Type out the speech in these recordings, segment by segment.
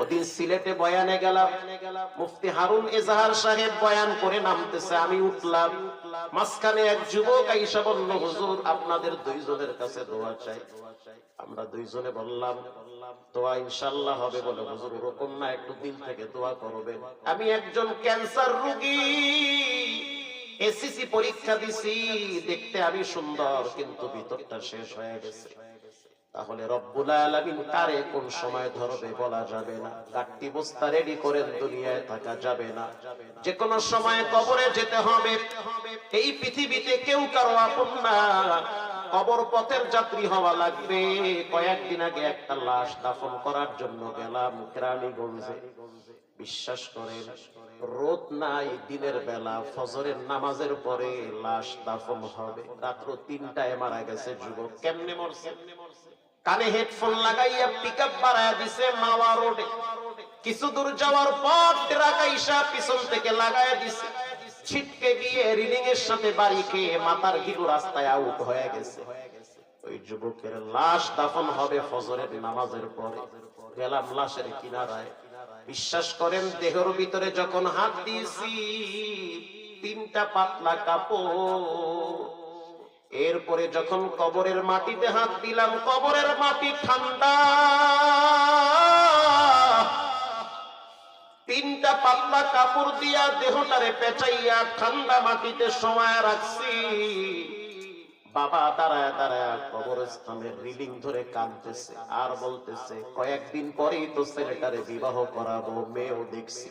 ওদিন সিলেটে বয়ানে গেলাম, মুফতি হারুন এজাহার সাহেব বয়ান করে নামতেছে, আমি উঠলাম, মাঝখানে এক যুবক আইসা বলল, হুজুর আপনাদের দুইজনের কাছে দোয়া চাই। আমরা দুইজনে বললাম দোয়া ইনশাআল্লাহ হবে। বলে হুজুর ওরকম না, একটু দিল থেকে দোয়া করবেন। আমি একজন ক্যান্সার রোগী, এসিসি পরীক্ষা দিছি, দেখতে আমি সুন্দর কিন্তু ভিতরটা শেষ হয়ে গেছে। তাহলে রব্বুল আলামিন কারে কোন সময় ধরবে বলা যাবে না। গাট্টি বস্তা রেডি করেন, দুনিয়ায় থাকা যাবে না, যে কোনো সময় কবরে যেতে হবে। এই পৃথিবীতে কেউ কারো আপন না, কবর পথের যাত্রী হওয়া লাগবে। কয়েকদিন আগে একটা লাশ দাফন করার জন্য গেলাম কেরানীগঞ্জে। বিশ্বাস করেন, রোদ নাই, দিনের বেলা ফজরের নামাজের পরে লাশ দাফন হবে। রাত্র 3টায় মারা গেছে যুবক। কেমনে মরছে? কানে হেডফোন লাগাইয়া পিকআপ বাড়ায়া দিছে মাওয়া রোডে। কিছু দূর যাওয়ার পর ট্রাক আইসা পিছন থেকে লাগায়া দিছে, ছিটকে গিয়ে রিলিং এর সাথে বাড়ি খেয়ে মাথার গিলু রাস্তায় আউট হয়ে গেছে। ওই যুবকের লাশ দাফন হবে ফজরের নামাজের পরে। গেলাম লাশের কিনারায়, বিশ্বাস করেন দেহের ভিতরে যখন হাত দিয়েছি 3টা পাতলা কাপড়। এরপরে যখন কবরের মাটিতে হাত দিলাম, কবরের মাটি ঠান্ডা। 3টা পাতলা কাপড় দিয়া দেহটারে পেঁচাইয়া ঠান্ডা মাটিতে সময় রাখছি। বাবা দাঁড়ায় দাঁড়ায় কবরস্থানের রিলিং ধরে কাঁদতেছে আর বলতেছে, কয়েকদিন পরেই তো ছেলেটারে বিবাহ করাবো, মেয়েও দেখছি।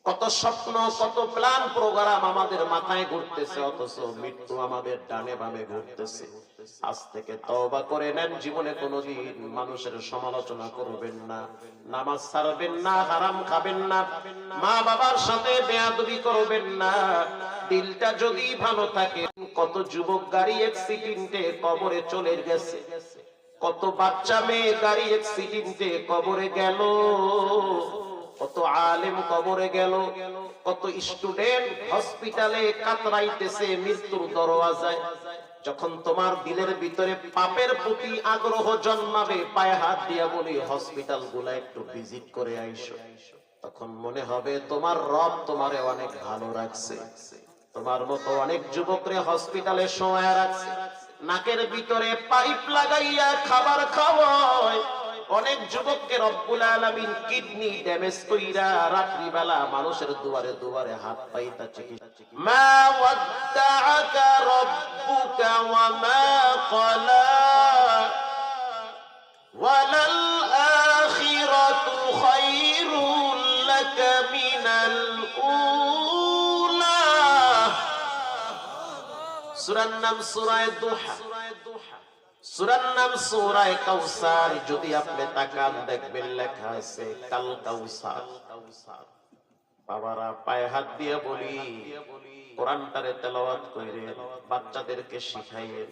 কত স্বপ্ন, কত প্ল্যান প্রোগ্রাম আমাদের মাথায় ঘুরতেছে, অথচ মৃত্যু আমাদের ডানে বামে ঘুরতেছে। আজ থেকে তওবা করে নেন, জীবনে কোনোদিন মানুষের সমালোচনা করবেন না, নামাজ ছাড়বেন না, হারাম খাবেন না, মা বাবার সাথে বেয়াদবি করবেন না। দিলটা যদি ভালো থাকে, কত যুবক গাড়ি অ্যাক্সিডেন্টে কবরে চলে গেছে, কত বাচ্চা মেয়ে গাড়ি অ্যাক্সিডেন্টে কবরে গেল, কত আলেম কবরে গেল, কত স্টুডেন্ট হসপিটালে কাতরাইতেছে মৃত্যুর দরওয়াজায়। যখন তোমার দিলের ভিতরে পাপের প্রতি আগ্রহ জন্মাবে, পায়ে হাত দিয়া বলি হসপিটাল গুলা একটু ভিজিট করে আইসো, তখন মনে হবে তোমার রব তোমারে অনেক ভালো রাখছে। তোমার মতো অনেক যুবকরে হসপিটালে সময় রাখছে, নাকের ভিতরে পাইপ লাগাইয়া খাবার খাওয়ায়। অনেক যুবককে রব্বুল আলামিন কিডনি ড্যামেজ কইরা রাত্রিবেলা মানুষের দুয়ারে দুয়ারে হাত পাইতা চিকিৎসা। মা ওয়াদ্দাআকা রাব্বুকা ওয়া মা ক্বালা ওয়ালাল আখিরাতু খায়রুল লাকা মিনাল উলা। সূরার নাম সূরা দুহা, সূরার নাম সূরা কাউসার। যদি আপনি তাকান দেখবেন লেখা আছে কাল কাউসার। বাবারা পায়ে হাত দিয়ে বলি, কোরআনটারে তেলাওয়াত কইরেন, বাচ্চাদেরকে শিখাইয়েন,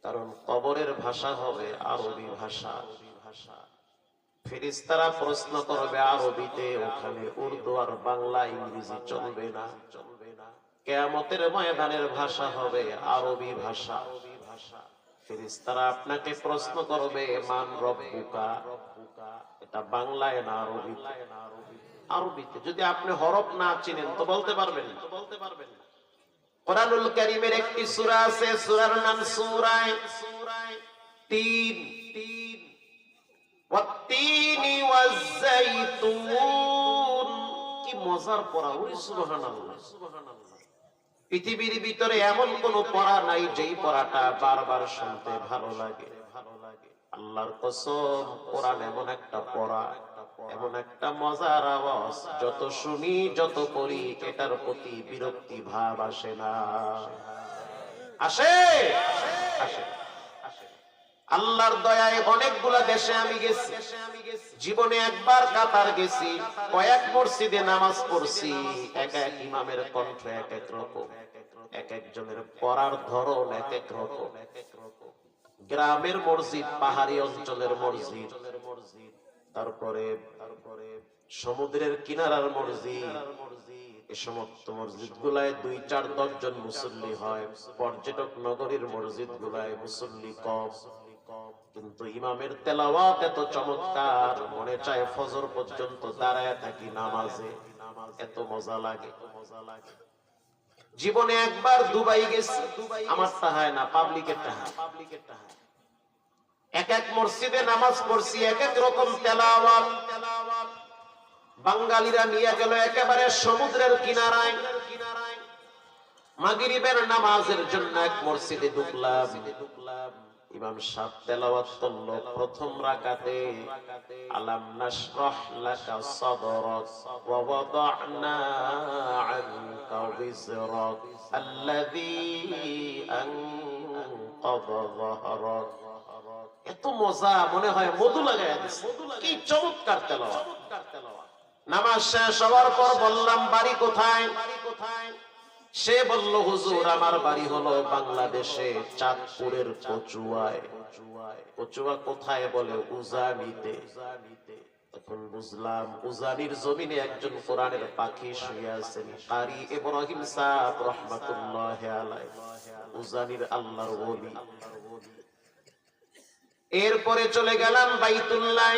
কারণ কবরের ভাষা হবে আরবি ভাষা। ফেরেশতারা প্রশ্ন করবে আরবিতে, ওখানে উর্দু আর বাংলা ইংরেজি চলবে না। কিয়ামতের ময়দানের ভাষা হবে আরবি ভাষা। ফেরেশতারা আপনাকে প্রশ্ন করবে মান রব্বুকা, এটা বাংলায় না আরবিতে। আরবিতে যদি আপনি হরফ না চিনেন তো বলতে পারবেন না। কোরআনুল কারীমের একটি সূরা আছে, সূরার নাম সূরা তিন। ওয়াত-তিনি ওয়াজ-যাইতুন, কি মজার পড়া! ওরে সুবহানাল্লাহ। পৃথিবীর ভিতরে এমন কোন পড়া নাই যেই পড়াটা বারবার শুনতে ভালো লাগে। আল্লাহর কসম, কোরআন এমন একটা পড়া, এমন একটা মজার আওয়াজ, যত শুনি যত পড়ি এটার প্রতি বিরক্তি ভাব আসে না। আসে? আসে। আল্লাহর দয়ায় অনেকগুলা দেশে আমি গেছি, জীবনে একবার কাতার গেছি, কয়েক মসজিদে নামাজ পড়ছি। এক এক ইমামের কণ্ঠ এক এক রকম, এক একজনের পড়ার ধরন এক এক রকম। গ্রামের মসজিদ, পাহাড়ি অঞ্চলের মসজিদ, তারপরে সমুদ্রের কিনারার মসজিদ, এই সমস্ত মসজিদ গুলায় 2-4-10 জন মুসল্লি হয়। পর্যটক নগরীর মসজিদ গুলায় মুসল্লি কম। কিন্তু ইমামের তেলাওয়াত এত চমৎকার, মনে চায় ফজর পর্যন্ত দাঁড়ায় থাকি নামাজে, এত মজা লাগে। জীবনে একবার দুবাই গেছি, আমার তাহায় না, পাবলিকের তাহায়। এক এক মসজিদে নামাজ পড়ছি, এক এক রকম তেলাওয়াত। বাঙালিরা নিয়ে গেল একেবারে সমুদ্রের কিনারায়। মাগরিবের নামাজের জন্য এক মসজিদে ঢুকলাম। ইমাম সাহেব তেলাওয়াত করলো প্রথম রাকাতে, আলাম নাশরাহ লাকা সাদরাক ওয়া ওয়াদা'না আনকা বিজরাক আল্লাযী আনকাযা যাহরাক। এত মজা, মনে হয় মধু লাগায়া দিছে। কি চমৎকার তেলাওয়াত। নামাজ শেষ হওয়ার পর বললাম, বাড়ি কোথায়? সে বলল, হুজুর আমার বাড়ি হলো বাংলাদেশে চাঁদপুরের কচুয়ায়। কচুয়া কোথায়? বলে উজানিতে। তখন বুঝলাম উজানির জমিনে একজন কোরআনের পাখি শুয়ে আছেন, কারি ইব্রাহিম সাহেব রাহমাতুল্লাহ আলাইহি, উজানির আল্লাহর ওলি। এরপরে চলে গেলাম বাইতুল্লাহ।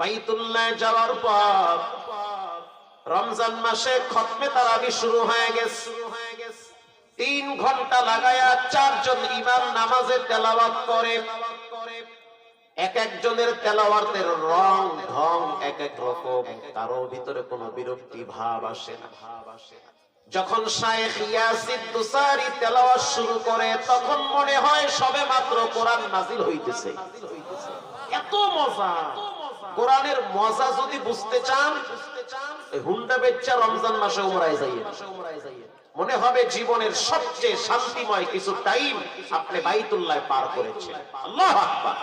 বাইতুল্লাহ যাওয়ার পর রমজান মাসে খতমে তারাবি শুরু হয়ে গেছে। 3 ঘন্টা লাগায়া 4 জন ইমাম নামাজে তেলাওয়াত করে। এক একজনের তেলাওয়াতের রং ঢং এক এক রকম, কারো ভিতরে কোনো বিরক্তি ভাব আসে না। যখন শায়েখ ইয়াসিন দুসারি তেলাওয়াত শুরু করে, তখন মনে হয় সবে মাত্র কোরআন নাজিল হইতেছে। এত মজা। কোরআনের মজা যদি বুঝতে চান, হুন্ডা বেচ্চা রমজান মাসে উমরায় যাইয়েন। মনে হবে জীবনের সবচেয়ে শান্তিময় কিছু টাইম আপনি বাইতুল্লাহ পার করেছেন। আল্লাহু আকবার।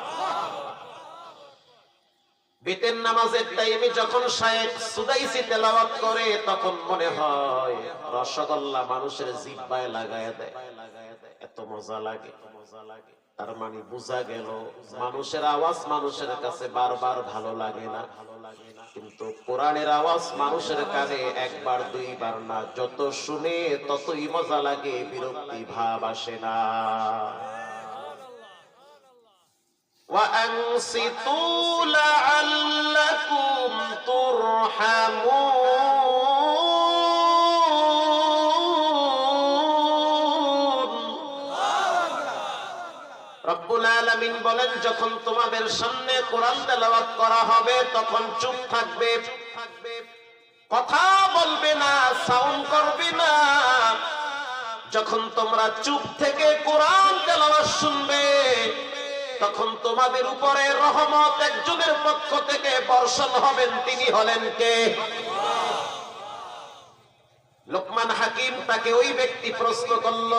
বেতের নামাজের টাইমে যখন শায়েখ সুদাইসি তেলাওয়াত করে, তখন মনে হয় রসগোল্লা মানুষের জিহ্বায় লাগায়া দেয়, এত মজা লাগে। তার মানে বোঝা গেল মানুষের আওয়াজ মানুষের কাছে বারবার ভালো লাগে না, কিন্তু কোরআনের আওয়াজ মানুষের কানে একবার দুইবার না, যত শুনে ততই মজা লাগে, বিরক্তি ভাব আসে না। وَأَنصِتُوا لَعَلَّكُمْ تُرْحَمُونَ। রব্বুল আলামিন বলেন, যখন তোমাদের সামনে কোরআন তেলাওয়াত করা হবে তখন চুপ থাকবে, কথা বলবে না, সাউন্ড করবে না। যখন তোমরা চুপ থেকে কোরআন তেলাওয়াত শুনবে, তখন তোমাদের উপরে রহমত একজনের পক্ষ থেকে বর্ষণ হবেন। তিনি হলেন কে? লোকমান হাকিম। তাকে ওই ব্যক্তি প্রশ্ন করল,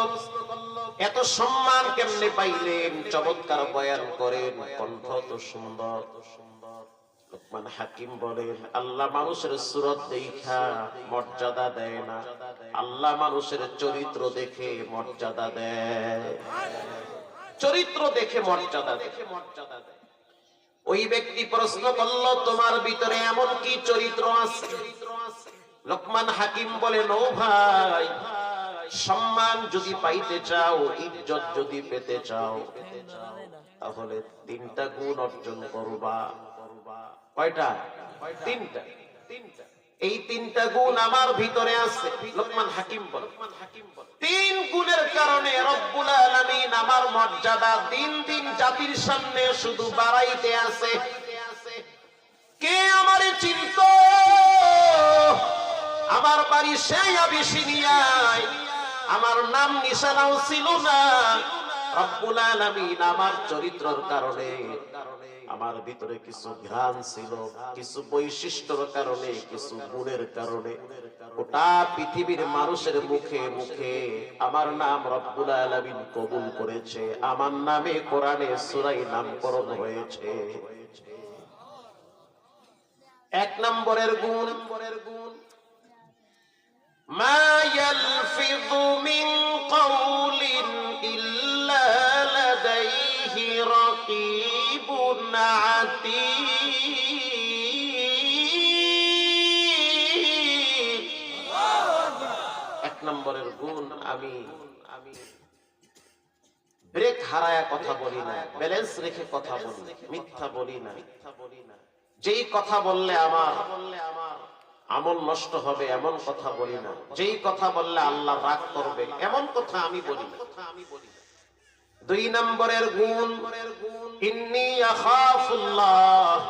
এত সম্মান কেমনে পাইলেন? চমৎকার বয়ান করেন, কণ্ঠ তো সুন্দর। লোকমান হাকিম বলেন, আল্লাহ মানুষের সুরত দেখা মর্যাদা দেয় না, আল্লাহ মানুষের চরিত্র দেখে মর্যাদা দেয়। চরিত্র দেখে মর্যাদা দেয়। ওই ব্যক্তি প্রশ্ন করল, তোমার ভিতরে এমন কি চরিত্র আছে? লোকমান হাকিম বলেন, ও ভাই, সম্মান যদি পাইতে চাও, ইজ্জত যদি পেতে চাও, তাহলে 3টা গুণ অর্জন করবা। কয়টা? 3টা। এই 3টা গুণ আমার ভিতরে আছে। লোকমান হাকিম বলেন, 3 গুণের কারণে রব্বুল আলামিন আমার মর্যাদা দিন দিন জাতির সামনে শুধু বাড়াইতে আছে। কে আমারে চিনত? আমার বাড়ি সেই আবিসিনিয়ায়, আমার নাম নিশানাও ছিল না। রব্বুল আলামিন আমার চরিত্রের কারণে, আমার ভিতরে কিছু ঘ্রাণ ছিল, কিছু বৈশিষ্ট্যের কারণে, কিছু গুণের কারণে গোটা পৃথিবীর মানুষের মুখে মুখে আমার নাম রব্বুল আলামিন কবুল করেছে। আমার নামে কোরআনে সূরায় নামকরণ হয়েছে। 1 নম্বরের গুণ, মা ইয়ালফিযু মিন কাওলিন ইল্লা লাদাইহি রাকীবুন আতীদ। 1 নম্বরের গুণ, আমি ব্রেক হারায়া কথা বলি না, ব্যালেন্স রেখে কথা বলি, মিথ্যা বলি না। যেই কথা বললে আমার আমল নষ্ট হবে এমন কথা বলি না, যেই কথা বললে আল্লাহ রাগ করবে এমন কথা আমি বলি না। 2 নম্বরের গুণ, ইন্নী আখাফুল্লাহ,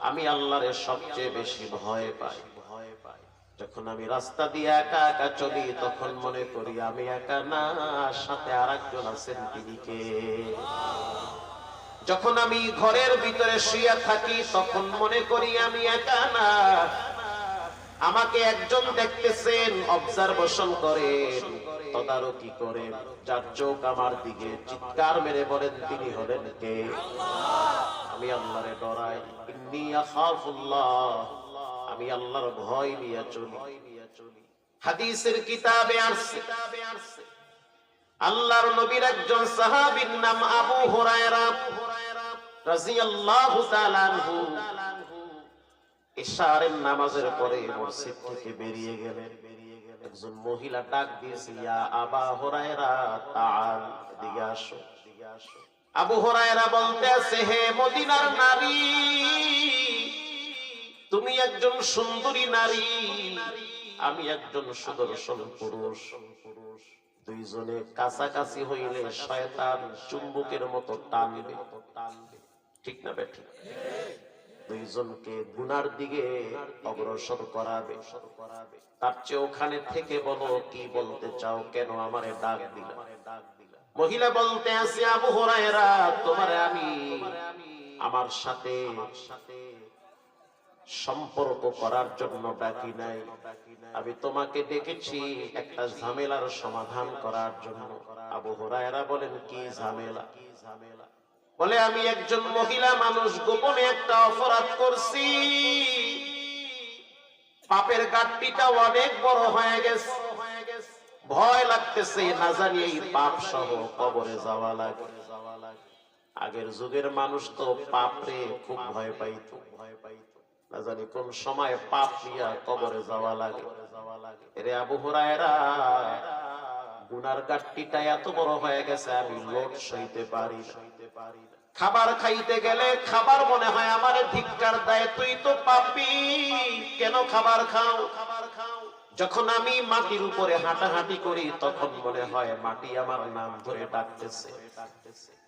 আমি আল্লাহরে সবচেয়ে বেশি ভয় পাই। যখন আমি রাস্তা দিয়ে একা একা চলি তখন মনে করি আমি একা না, সাথে আরেকজন আছেন, তিনি কে? যখন আমি ঘরের ভিতরে শুয়ে থাকি তখন মনে করি আমি একা না, আমাকে একজন দেখতেছেন, অবজারভেশন করেন, তদারকি করেন, যার চোখ আমার দিকে, চিৎকার মেরে বলেন তিনি হলেন কে? আমি আল্লাহরে ডরাই। ইন্নী আখাফুল্লাহ, আমি আল্লাহর ভয় নিয়ে চলি। হাদিসের কিতাবে আসছে আল্লাহর নবীর একজন সাহাবীর নাম আবু হুরায়রা রাদিয়াল্লাহু তাআলা আনহু ইশারের নামাজের পরে মসজিদ থেকে বেরিয়ে গেলেন। একজন মহিলা ডাক দিয়েছে, ইয়া আবা হুরায়রা তাআল, এদিকে আসো। আবু হুরায়রা বলতে আছে, হে মদিনার নারী, তুমি একজন সুন্দরী নারী, আমি একজন সুদর্শন পুরুষ। দুইজনে কাছাকাছি হইলে শয়তান চুম্বকের মতো টানবে, ঠিক না বেঠিক? দুইজনকে গুনার দিকে অগ্রসর করাবে। তার চেয়ে ওখানে থেকে বলো কি বলতে চাও, কেন আমারে ডাক দিলা? মহিলা বলতে আছে, আবু হুরায়রা, তোমারে আমি আমার সাথে সম্পর্ক করার জন্য ডাকি নাই, আমি তোমাকে ডেকেছি একটা ঝামেলার সমাধান করার জন্য। আবু হুরায়রা বলেন, কি ঝামেলা? বলে, আমি একজন মহিলা মানুষ, গোপনে একটা অপরাধ করছি, পাপের গাঁটটিটা অনেক বড় হয়ে গেছে, ভয় লাগতেছে, না জানি এই পাপ সহ কবরে যাওয়া লাগে। আগের যুগের মানুষ তো পাপরে খুব ভয় পাইত, না জানি কোন সময় পাপ নিয়ে কবরে যাওয়া লাগে। এরে আবু হুরায়রা, গুনার গাঁটটিটা এত বড় হয়ে গেছে, আমি লোড সইতে পারি না। খাবার খাইতে গেলে খাবার মনে হয় আমারে ধিক্কার দেয়, তুই তো পাপী, কেন খাবার খাও? যখন আমি মাটির উপরে হাঁটাহাঁটি করি তখন মনে হয় মাটি আমার নাম ধরে ডাকতেছে।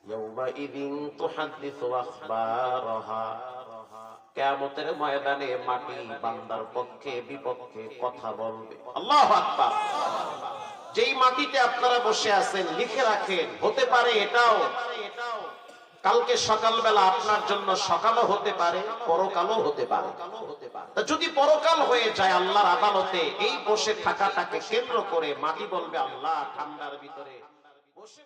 ইয়াউমাইযিন তুহাদ্দিসু আখবারাহা, কিয়ামতের ময়দানে মাটি বান্দার পক্ষে বিপক্ষে কথা বলবে। আল্লাহু আকবার। যেই মাটিতে আপনারা বসে আছেন, লিখে রাখেন, হতে পারে এটাও কালকে সকালবেলা আপনার জন্য সকালও হতে পারে, পরকালও হতে পারে। যদি পরকাল হয়ে যায় আল্লাহর আদালতে, এই বসে থাকাটাকে কেন্দ্র করে মাটি বলবে, আল্লাহ ঠান্ডার ভিতরে বসে